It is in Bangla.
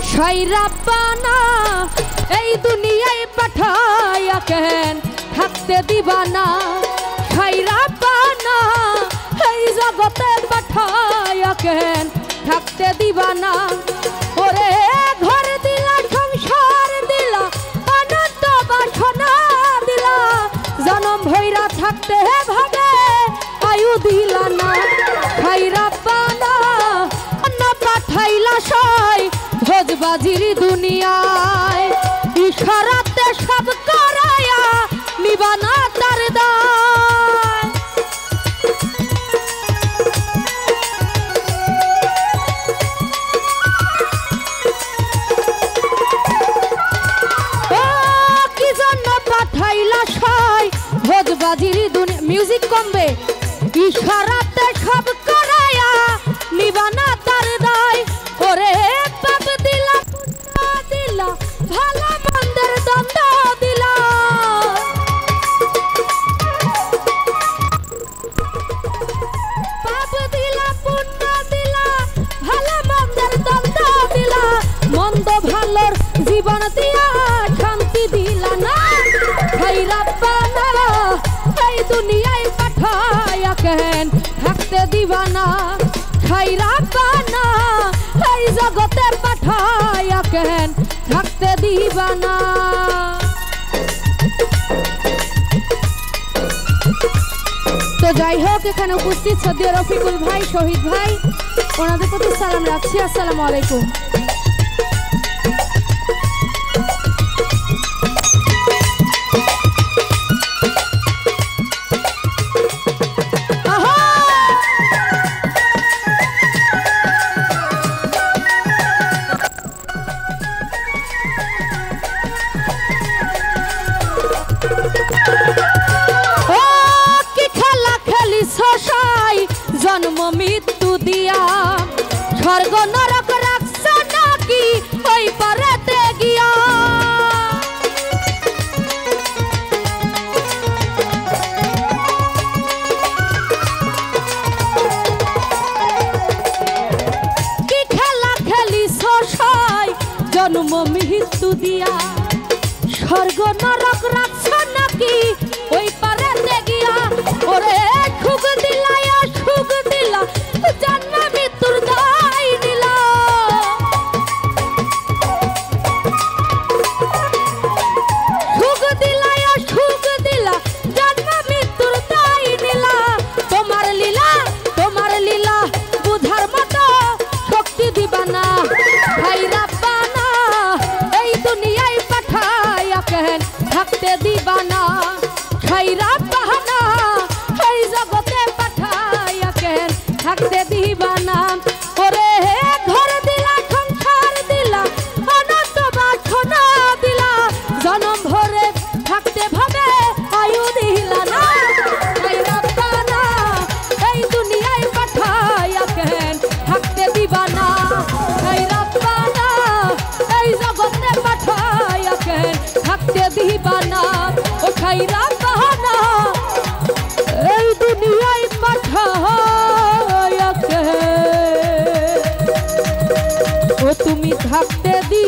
সাইরাব্বানা এই দুনিয়ায় পাঠায়া কেন থাকতে দিবা না। সাইরাব্বানা এই জগতে পাঠায়া কেন থাকতে দিবা না। ওরে ঘর দিলা সংসার দিলা আনন্দ বাসনা দিলা জনম ভৈরা থাকতে ভাবে আয়ু দিলা না। সাইরাব্বানা না পাঠাইলা সই ভোজবাজির দুনিয়ায় ইশারাতে সব করায়া নিবানা তার দায়। ও কি জন্য পাঠাইলা সই ভোজবাজির দুনিয়া। মিউজিক কমবে। ইশারাতে সব করায়া নিবানা তার দায়। ওরে পাপ দিলা পুণ্য দিলা ভালো মন্দের দ্বন্দ্ব দিলা। পাপ দিলা পুণ্য দিলা ভালো মন্দের দ্বন্দ্ব দিলা মন্দ ভালোর জীবন দিয়া শান্তি দিলা না। সাইরাব্বানা এই দুনিয়ায় পাঠায়া কেন থাকতে দিবা না। সাইরাব্বানা এই জগতে পাঠায়া কেন থাকতে দিবা না। তো যাই হোক এখানে উপস্থিত সদীয় রফিকুল ভাই শহীদ ভাই ওনাদের প্রতি সালাম রাখছি। আসসালামু আলাইকুম। জন্ম মৃত্যু দিয়া স্বর্গ নরক রাখছ নাকি ওই পারেতে গিয়া। কি খেলা খেলিছ সই জন্ম মৃত্যু দিয়া স্বর্গ নরক রাখছ নাকি ওই পারেতে গিয়া। ওরে সুখ দিলা সুখ দিলা জন্ম মৃত্যুর দায় দিলা। সুখ দিলা সুখ দিলা জন্ম মৃত্যুর দায় দিলা। তোমার লীলা বুঝার মতো শক্তি দিবা না। সাইরাব্বানা এই দুনিয়ায় পাঠায়া কেন থাকতে দিবা না। সাইরাব্বানা এই জগতে পাঠায়া কেন থাকতে দিবা না। ওরে ঘর দিলা সংসার দিলা আনন্দ বাসনা দিলা জনম ভরে থাকতে ভাবে আয়ু দিলা না। সাইরাব্বানা এই দুনিয়ায় পাঠায়া কেন থাকতে দিবা না। সাইরাব্বানা এই জগতে পাঠায়া কেন থাকতে দিবা না। ও সাইরাব্বানা এই দুনিয়ায় পাঠায়া কেন ও তুমি থাকতে দি